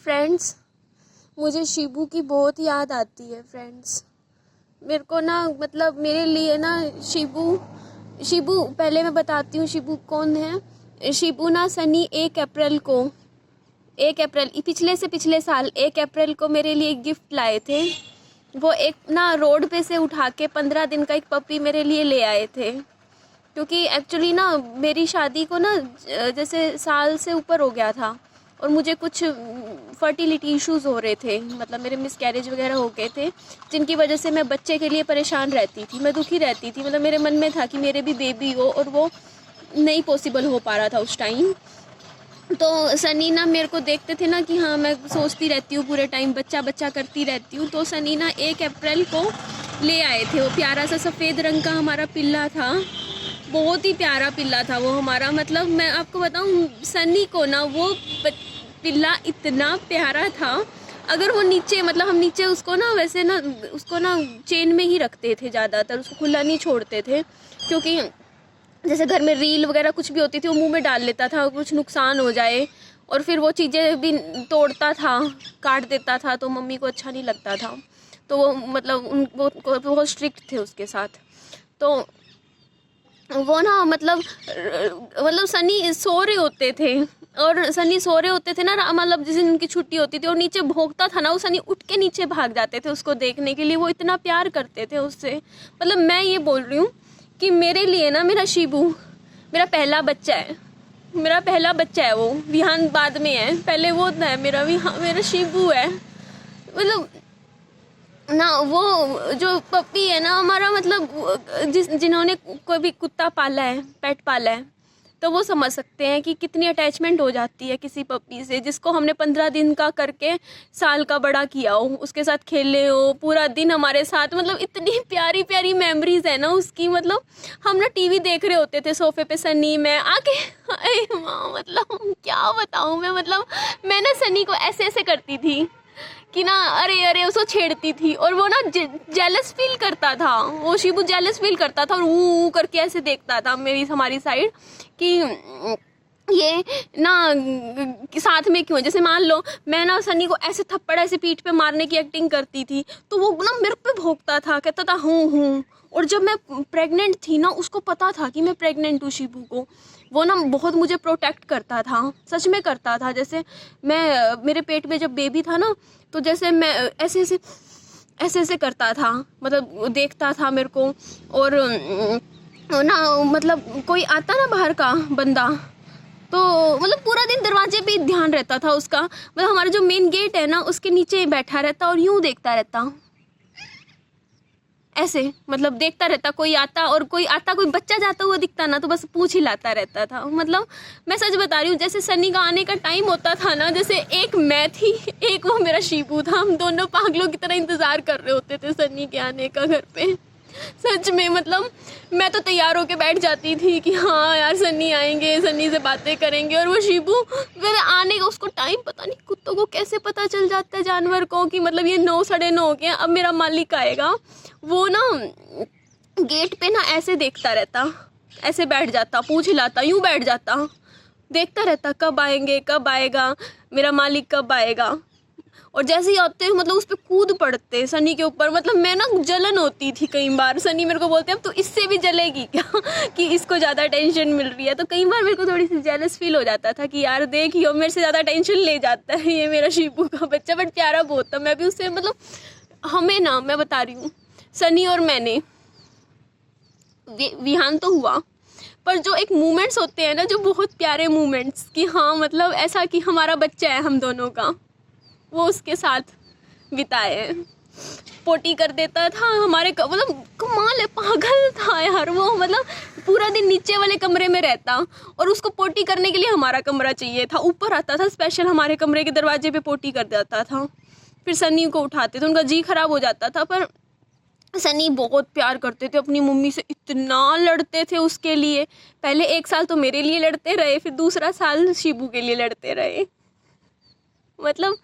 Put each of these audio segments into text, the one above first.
Friends, मुझे शिबू की बहुत याद आती है फ्रेंड्स। मेरे को ना मतलब मेरे लिए ना शिबू शिबू पहले मैं बताती हूँ शिबू कौन है। शिबू ना सनी 1 अप्रैल पिछले साल 1 अप्रैल को मेरे लिए एक गिफ्ट लाए थे। वो एक ना रोड पे से उठा के 15 दिन का एक पपी मेरे लिए ले आए थे, क्योंकि एक्चुअली ना मेरी शादी को ना जैसे साल से ऊपर हो गया था और मुझे कुछ फर्टिलिटी इश्यूज़ हो रहे थे, मतलब मेरे मिसकैरेज वगैरह हो गए थे, जिनकी वजह से मैं बच्चे के लिए परेशान रहती थी, मैं दुखी रहती थी। मतलब मेरे मन में था कि मेरे भी बेबी हो, और वो नहीं पॉसिबल हो पा रहा था उस टाइम। तो सनी ना मेरे को देखते थे ना कि हाँ मैं सोचती रहती हूँ पूरे टाइम, बच्चा बच्चा करती रहती हूँ। तो सनी ना 1 अप्रैल को ले आए थे। वो प्यारा सा सफ़ेद रंग का हमारा पिल्ला था, बहुत ही प्यारा पिल्ला था वो हमारा। मतलब मैं आपको बताऊँ, सनी को ना वो पिल्ला इतना प्यारा था। अगर वो नीचे, मतलब हम नीचे उसको ना वैसे ना उसको ना चेन में ही रखते थे ज़्यादातर, उसको खुला नहीं छोड़ते थे, क्योंकि जैसे घर में रील वगैरह कुछ भी होती थी वो मुंह में डाल लेता था, कुछ नुकसान हो जाए, और फिर वो चीज़ें भी तोड़ता था, काट देता था, तो मम्मी को अच्छा नहीं लगता था। तो वो मतलब वो बहुत स्ट्रिक्ट थे उसके साथ। तो वो ना मतलब सनी सो रहे होते थे, और सनी सो रहे होते थे ना, मतलब जिस दिन उनकी छुट्टी होती थी और नीचे भौंकता था ना, वो सनी उठ के नीचे भाग जाते थे उसको देखने के लिए। वो इतना प्यार करते थे उससे। मतलब मैं ये बोल रही हूँ कि मेरे लिए ना मेरा शिबू मेरा पहला बच्चा है। मेरा पहला बच्चा है वो, विहान बाद में है, पहले वो है मेरा शिबू है। मतलब ना वो जो पपी है ना हमारा, मतलब जिन्होंने कोई भी कुत्ता पाला है, पेट पाला है, तो वो समझ सकते हैं कि कितनी अटैचमेंट हो जाती है किसी पपी से, जिसको हमने 15 दिन का करके साल का बड़ा किया हो, उसके साथ खेले हो पूरा दिन हमारे साथ। मतलब इतनी प्यारी प्यारी मेमोरीज है ना उसकी। मतलब हम ना टीवी देख रहे होते थे सोफे पे, सनी मैं आके माँ, मतलब क्या बताऊँ मैं ना सनी को ऐसे ऐसे करती थी कि ना अरे अरे उसको छेड़ती थी, और वो ना जेलस फील करता था, वो शिबू जेलस फील करता था, और वो करके ऐसे देखता था हमारी साइड कि ये ना साथ में क्यों। जैसे मान लो मैं ना सनी को ऐसे थप्पड़ ऐसे पीठ पे मारने की एक्टिंग करती थी, तो वो ना मेरे पे भौंकता था, कहता था हूँ। और जब मैं प्रेग्नेंट थी ना, उसको पता था कि मैं प्रेग्नेंट हूँ शिबू को, वो ना बहुत मुझे प्रोटेक्ट करता था, सच में करता था। जैसे मेरे पेट में जब बेबी था ना, तो जैसे मैं ऐसे ऐसे करता था, मतलब देखता था मेरे को। और ना मतलब कोई आता ना बाहर का बंदा, तो मतलब पूरा दिन दरवाजे पे ध्यान रहता था उसका। मतलब हमारा जो मेन गेट है ना, उसके नीचे बैठा रहता और यूं देखता रहता, ऐसे मतलब देखता रहता। कोई आता कोई बच्चा जाता हुआ दिखता ना, तो बस पूंछ हिलाता रहता था। मतलब मैं सच बता रही हूँ, जैसे सनी का आने का टाइम होता था ना, जैसे एक मैं थी, एक वो मेरा शिबू था, हम दोनों पागलों की तरह इंतज़ार कर रहे होते थे सनी के आने का घर पे। सच में मतलब मैं तो तैयार होके बैठ जाती थी कि हाँ यार सनी आएंगे, सनी से बातें करेंगे। और वो शिबू मेरे आने का उसको टाइम पता नहीं, कुत्तों को कैसे पता चल जाता है, जानवर को, कि मतलब ये 9 साढ़े 9 हो गए, अब मेरा मालिक आएगा। वो ना गेट पे ना ऐसे देखता रहता, ऐसे बैठ जाता, पूंछ हिलाता, यूं बैठ जाता, देखता रहता कब आएंगे, कब आएगा मेरा मालिक, कब आएगा। और जैसे ही आते मतलब उस पर कूद पड़ते सनी के ऊपर। मतलब मैं ना जलन होती थी कई बार, सनी मेरे को बोलते अब तो इससे भी जलेगी क्या कि इसको ज़्यादा टेंशन मिल रही है। तो कई बार मेरे को थोड़ी सी जेलस फील हो जाता था कि यार देखियो मेरे से ज़्यादा टेंशन ले जाता है ये मेरा शिबू का बच्चा। बट प्यारा बहुत था, मैं भी उससे मतलब हमें ना, मैं बता रही हूँ, सनी और मैंने विहान तो हुआ, पर जो एक मोमेंट्स होते हैं ना, जो बहुत प्यारे मोमेंट्स, कि हाँ मतलब ऐसा कि हमारा बच्चा है हम दोनों का, वो उसके साथ बिताए हैं। पोटी कर देता था हमारे मतलब कमाल है, पागल था यार वो। मतलब पूरा दिन नीचे वाले कमरे में रहता, और उसको पोटी करने के लिए हमारा कमरा चाहिए था। ऊपर आता था स्पेशल, हमारे कमरे के दरवाजे पे पोटी कर देता था। फिर सनी को उठाते थे, उनका जी खराब हो जाता था। पर सनी बहुत प्यार करते थे अपनी मम्मी से, इतना लड़ते थे उसके लिए। पहले 1 साल तो मेरे लिए लड़ते रहे, फिर दूसरा साल शिबू के लिए लड़ते रहे। मतलब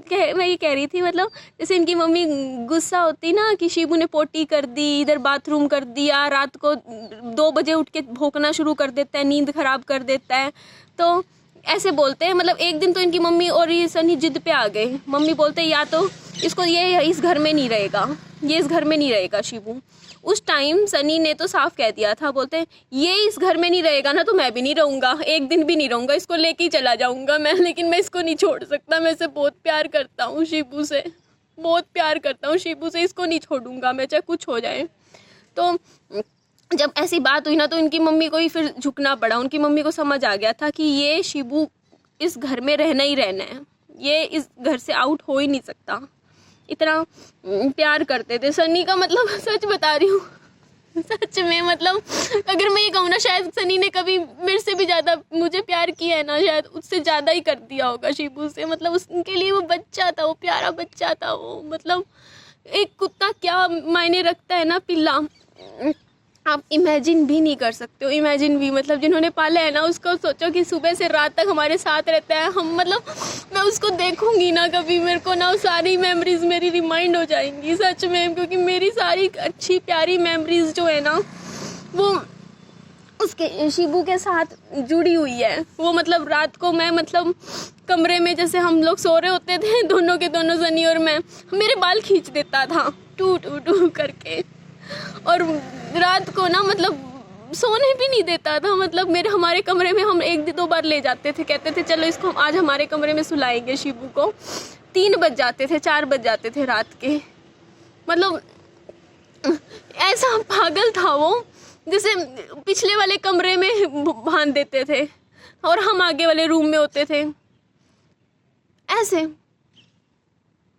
मैं ये कह रही थी, मतलब जैसे इनकी मम्मी गुस्सा होती ना कि शिबू ने पोटी कर दी, इधर बाथरूम कर दिया, रात को 2 बजे उठ के भौंकना शुरू कर देता है, नींद ख़राब कर देता है। तो ऐसे बोलते हैं, मतलब एक दिन तो इनकी मम्मी और ये सनी जिद पे आ गए। मम्मी बोलते या तो इसको ये इस घर में नहीं रहेगा, ये इस घर में नहीं रहेगा शिबू। उस टाइम सनी ने तो साफ कह दिया था, बोलते हैं ये इस घर में नहीं रहेगा ना तो मैं भी नहीं रहूँगा, एक दिन भी नहीं रहूँगा, इसको लेके ही चला जाऊँगा मैं, लेकिन मैं इसको नहीं छोड़ सकता, मैं इसे बहुत प्यार करता हूँ, शिबू से बहुत प्यार करता हूँ, शिबू से इसको नहीं छोड़ूंगा मैं, चाहे कुछ हो जाए। तो जब ऐसी बात हुई ना तो इनकी मम्मी को ही फिर झुकना पड़ा। उनकी मम्मी को समझ आ गया था कि ये शिबू इस घर में रहना ही रहना है, ये इस घर से आउट हो ही नहीं सकता। इतना प्यार करते थे सनी का, मतलब सच बता रही हूँ, सच में, मतलब अगर मैं ये कहूँ ना, शायद सनी ने कभी मेरे से भी ज़्यादा मुझे प्यार किया है ना, शायद उससे ज़्यादा ही कर दिया होगा शिबू से। मतलब उसके लिए वो बच्चा था, वो प्यारा बच्चा था वो। मतलब एक कुत्ता क्या मायने रखता है ना, पिल्ला, आप इमेजिन भी नहीं कर सकते हो, इमेजिन भी। मतलब जिन्होंने पाला है ना, उसको सोचो कि सुबह से रात तक हमारे साथ रहता है। हम, मतलब मैं उसको देखूंगी ना कभी, मेरे को ना सारी मेमोरीज मेरी रिमाइंड हो जाएंगी सच में, क्योंकि मेरी सारी अच्छी प्यारी मेमोरीज जो है ना वो उसके शिबू के साथ जुड़ी हुई है। वो मतलब रात को मैं, मतलब कमरे में जैसे हम लोग सो रहे होते थे दोनों के दोनों, सनी और मैं, मेरे बाल खींच देता था टू टू टू करके, और रात को ना मतलब सोने भी नहीं देता था। मतलब हमारे कमरे में हम एक दो बार ले जाते थे, कहते थे चलो इसको हम आज हमारे कमरे में सुलाएंगे शिबू को। 3 बज जाते थे, 4 बज जाते थे रात के। मतलब ऐसा पागल था वो, जैसे पिछले वाले कमरे में बांध देते थे और हम आगे वाले रूम में होते थे। ऐसे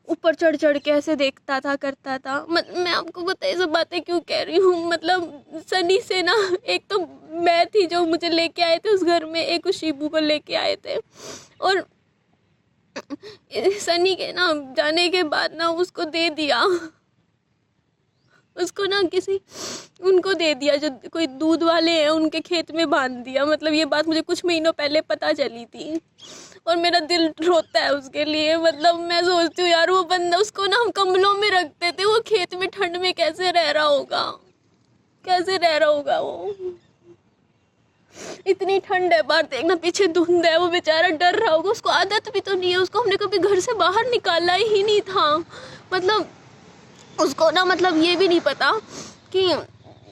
ऊपर चढ़ चढ़ के ऐसे देखता था, करता था। मैं आपको पता है सब बातें क्यों कह रही हूँ। मतलब सनी से ना, एक तो मैं थी जो मुझे लेके आए थे उस घर में, एक उस शिबू को लेके आए थे, और सनी के ना जाने के बाद ना उसको दे दिया, उसको ना किसी उनको दे दिया जो कोई दूध वाले हैं, उनके खेत में बांध दिया। मतलब ये बात मुझे कुछ महीनों पहले पता चली थी और मेरा दिल रोता है उसके लिए। मतलब मैं सोचती हूँ यार, वो बंदा, उसको ना हम कम्बलों में रखते थे, वो खेत में ठंड में कैसे रह रहा होगा, कैसे रह रहा होगा वो। इतनी ठंड है, बाहर देखना पीछे धुंध है, वो बेचारा डर रहा होगा। उसको आदत भी तो नहीं है, उसको हमने कभी घर से बाहर निकाला ही नहीं था। मतलब उसको ना, मतलब ये भी नहीं पता कि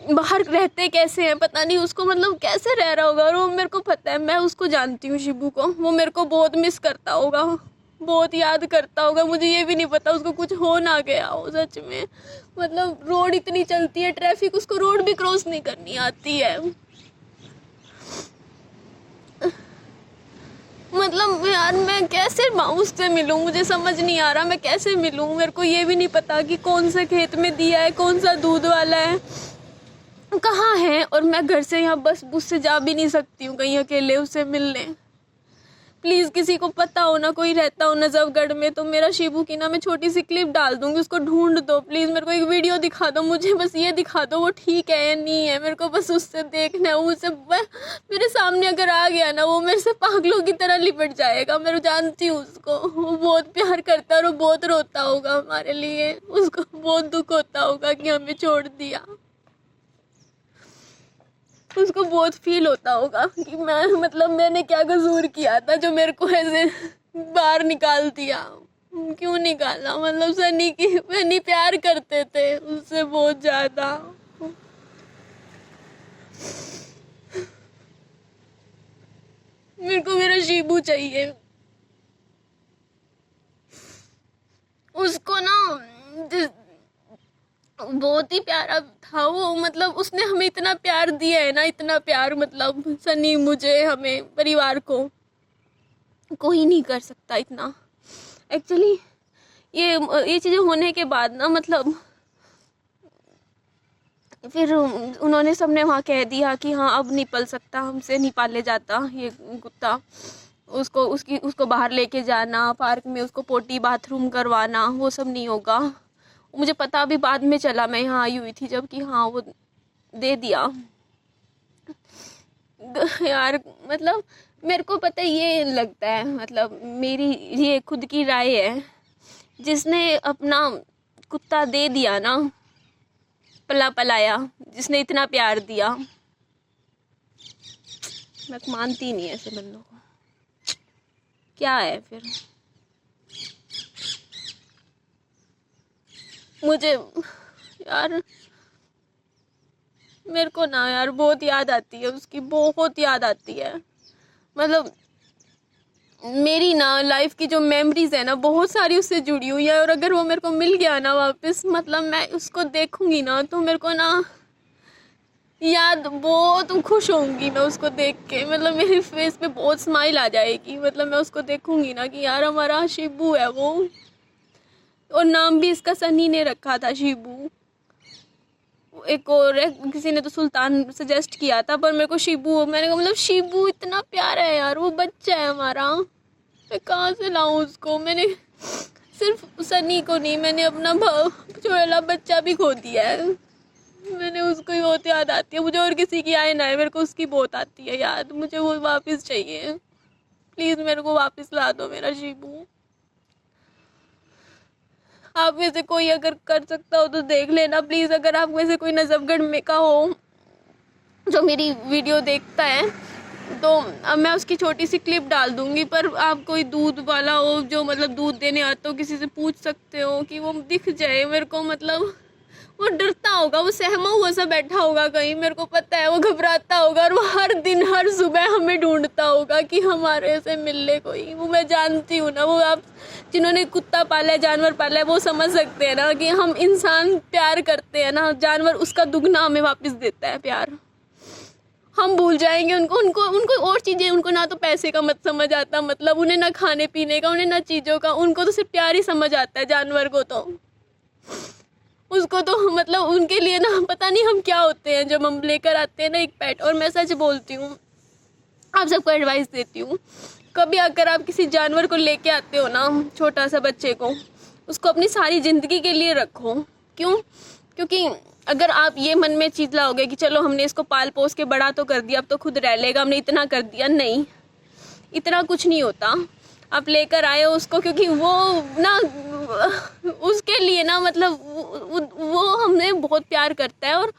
बाहर रहते कैसे हैं, पता नहीं उसको, मतलब कैसे रह रहा होगा। और वो मेरे को पता है, मैं उसको जानती हूँ शिबू को, वो मेरे को बहुत मिस करता होगा, बहुत याद करता होगा। मुझे ये भी नहीं पता उसको कुछ हो ना गया हो सच में। मतलब रोड इतनी चलती है ट्रैफिक, उसको रोड भी क्रॉस नहीं करनी आती है। मतलब यार मैं कैसे उससे मिलूँ, मुझे समझ नहीं आ रहा मैं कैसे मिलूँ। मेरे को ये भी नहीं पता कि कौन सा खेत में दिया है, कौन सा दूध वाला है, कहाँ है। और मैं घर से यहाँ बस उससे जा भी नहीं सकती हूँ कहीं अकेले उससे मिलने। प्लीज़ किसी को पता हो ना, कोई रहता हो नजफगढ़ में, तो मेरा शिबू की ना मैं छोटी सी क्लिप डाल दूँगी, उसको ढूंढ दो प्लीज़। मेरे को एक वीडियो दिखा दो, मुझे बस ये दिखा दो वो ठीक है या नहीं है। मेरे को बस उससे देखना है। उससे मेरे सामने अगर आ गया ना, वो मेरे से पागलों की तरह लिपट जाएगा। मैं जानती हूँ उसको, वो बहुत प्यार करता है और वो बहुत रोता होगा हमारे लिए। उसको बहुत दुख होता होगा कि हमें छोड़ दिया। उसको बहुत फील होता होगा कि मैं, मतलब मैंने क्या कसूर किया था जो मेरे को ऐसे बाहर निकाल दिया, क्यों निकाला। मतलब सनी प्यार करते थे उससे बहुत ज़्यादा। मेरे को मेरा शिबू चाहिए। उसको ना बहुत ही प्यारा था वो। मतलब उसने हमें इतना प्यार दिया है ना, इतना प्यार, मतलब सनी, मुझे, हमें, परिवार को, कोई नहीं कर सकता इतना। एक्चुअली ये चीज़ें होने के बाद ना, मतलब फिर उन्होंने, सबने वहाँ कह दिया कि हाँ अब नहीं पल सकता, हमसे नहीं पाले जाता ये कुत्ता। उसको बाहर लेके जाना, पार्क में उसको पोटी बाथरूम करवाना, वो सब नहीं होगा। मुझे पता अभी बाद में चला, मैं यहाँ आई हुई थी जब, कि हाँ वो दे दिया। यार मतलब मेरे को पता ये लगता है, मतलब मेरी ये खुद की राय है, जिसने अपना कुत्ता दे दिया ना, पलाया, जिसने इतना प्यार दिया, मैं मानती नहीं ऐसे बंदों को। क्या है फिर? मुझे यार, मेरे को ना यार बहुत याद आती है उसकी, बहुत याद आती है। मतलब मेरी ना लाइफ की जो मेमोरीज है ना बहुत सारी उससे जुड़ी हुई है, और अगर वो मेरे को मिल गया ना वापस, मतलब मैं उसको देखूंगी ना तो मेरे को ना याद, बहुत खुश होंगी मैं उसको देख के। मतलब मेरे फेस पे बहुत स्माइल आ जाएगी। मतलब मैं उसको देखूंगी ना कि यार हमारा शिबू है वो, और नाम भी इसका सनी ने रखा था, शिबू। एक और किसी ने तो सुल्तान सजेस्ट किया था, पर मेरे को शिबू, मैंने कहा मतलब शिबू इतना प्यारा है यार, वो बच्चा है हमारा, मैं कहाँ से लाऊं उसको। मैंने सिर्फ सनी को नहीं, मैंने अपना छोटा बच्चा भी खो दिया है। मैंने उसको ही बहुत याद आती है मुझे, और किसी की आए ना है, मेरे को उसकी बहुत आती है याद। मुझे वो वापस चाहिए, प्लीज़ मेरे को वापस ला दो मेरा शिबू। आप में से कोई अगर कर सकता हो तो देख लेना प्लीज़। अगर आप में से कोई नजफगढ़ में का हो जो मेरी वीडियो देखता है, तो अब मैं उसकी छोटी सी क्लिप डाल दूंगी। पर आप कोई दूध वाला हो जो मतलब दूध देने आता हो, किसी से पूछ सकते हो कि वो दिख जाए मेरे को। मतलब वो डरता होगा, वो सहमा हुआ सा बैठा होगा कहीं, मेरे को पता है। वो घबराता होगा, और वो हर दिन हर सुबह हमें ढूंढता होगा कि हमारे से मिल ले कोई। वो मैं जानती हूँ ना, वो आप जिन्होंने कुत्ता पाला है, जानवर पाला है, वो समझ सकते हैं ना कि हम इंसान प्यार करते हैं ना, जानवर उसका दुगना हमें वापस देता है प्यार। हम भूल जाएंगे उनको, उनको उनको और चीज़ें, उनको ना तो पैसे का मत समझ आता, मतलब उन्हें ना खाने पीने का, उन्हें ना चीज़ों का, उनको तो सिर्फ प्यार ही समझ आता है। जानवर को तो, उसको तो मतलब उनके लिए ना पता नहीं हम क्या होते हैं जब हम लेकर आते हैं ना एक पेट। और मैं सच बोलती हूँ, आप सबको एडवाइस देती हूँ, कभी अगर आप किसी जानवर को लेके आते हो ना, छोटा सा बच्चे को, उसको अपनी सारी ज़िंदगी के लिए रखो। क्यों? क्योंकि अगर आप ये मन में चीज़ लाओगे कि चलो हमने इसको पाल पोस के बड़ा तो कर दिया, अब तो खुद रह लेगा, हमने इतना कर दिया, नहीं, इतना कुछ नहीं होता। आप लेकर आए हो उसको क्योंकि वो ना उसके लिए ना, मतलब वो हमें बहुत प्यार करता है, और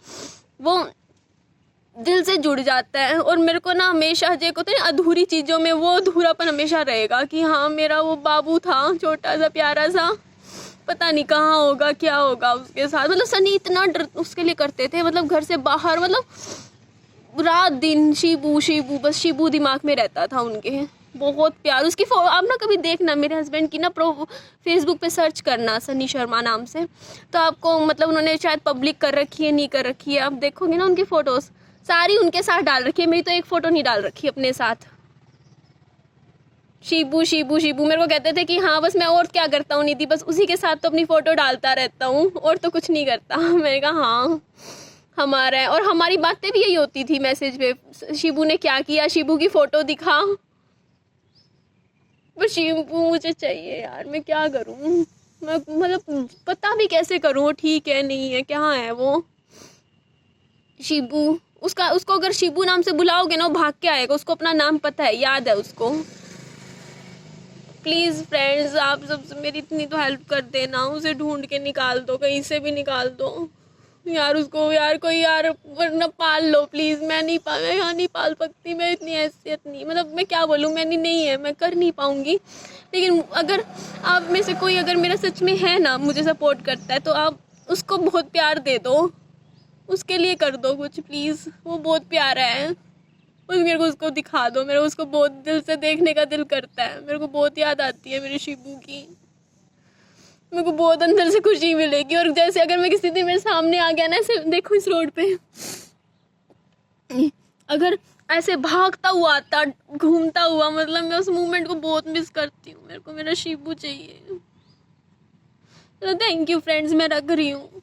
वो दिल से जुड़ जाता है। और मेरे को ना हमेशा जे को तो अधूरी चीज़ों में वो अधूरापन हमेशा रहेगा कि हाँ मेरा वो बाबू था छोटा सा प्यारा सा, पता नहीं कहाँ होगा, क्या होगा उसके साथ। मतलब सनी इतना डर उसके लिए करते थे, मतलब घर से बाहर, मतलब रात दिन शिबू शिबू, बस शिबू दिमाग में रहता था उनके। बहुत प्यार उसकी आप ना कभी देखना, मेरे हस्बैंड की ना फेसबुक पे सर्च करना सनी शर्मा नाम से, तो आपको मतलब उन्होंने शायद पब्लिक कर रखी है, नहीं कर रखी है, आप देखोगे ना उनकी फ़ोटोज़ सारी उनके साथ डाल रखी है। मेरी तो एक फ़ोटो नहीं डाल रखी अपने साथ। शिबू शिबू शिबू मेरे को कहते थे कि हाँ बस मैं और क्या करता हूँ निधि, बस उसी के साथ तो अपनी फ़ोटो डालता रहता हूँ और तो कुछ नहीं करता। मैंने कहा हाँ हमारा है, और हमारी बातें भी यही होती थी मैसेज पे, शिबू ने क्या किया, शिबू की फ़ोटो दिखा। पर शिबू मुझे चाहिए यार, मैं क्या करूँ, मैं मतलब पता भी कैसे करूँ वो ठीक है नहीं है, क्या है वो शिबू। उसको अगर शिबू नाम से बुलाओगे ना वो भाग के आएगा, उसको अपना नाम पता है, याद है उसको। प्लीज़ फ्रेंड्स आप सब मेरी इतनी तो हेल्प कर देना, उसे ढूंढ के निकाल दो, कहीं से भी निकाल दो यार उसको। यार कोई यार वरना पाल लो प्लीज़। मैं यहाँ नहीं पाल सकती, मैं इतनी हैसियत नहीं, मतलब मैं क्या बोलूँ, मैंने नहीं है, मैं कर नहीं पाऊँगी। लेकिन अगर आप में से कोई अगर मेरा सच में है ना, मुझे सपोर्ट करता है, तो आप उसको बहुत प्यार दे दो, उसके लिए कर दो कुछ प्लीज़। वो बहुत प्यारा है, मेरे को उसको दिखा दो, मेरा उसको बहुत दिल से देखने का दिल करता है। मेरे को बहुत याद आती है मेरे शिबू की, मेरे को बहुत अंदर से खुशी मिलेगी। और जैसे अगर मैं किसी दिन मेरे सामने आ गया ना, ऐसे देखो इस रोड पे, अगर ऐसे भागता हुआ आता, घूमता हुआ, मतलब मैं उस मोमेंट को बहुत मिस करती हूँ। मेरे को मेरा शिबू चाहिए। तो थैंक यू फ्रेंड्स, मैं रख रही हूँ।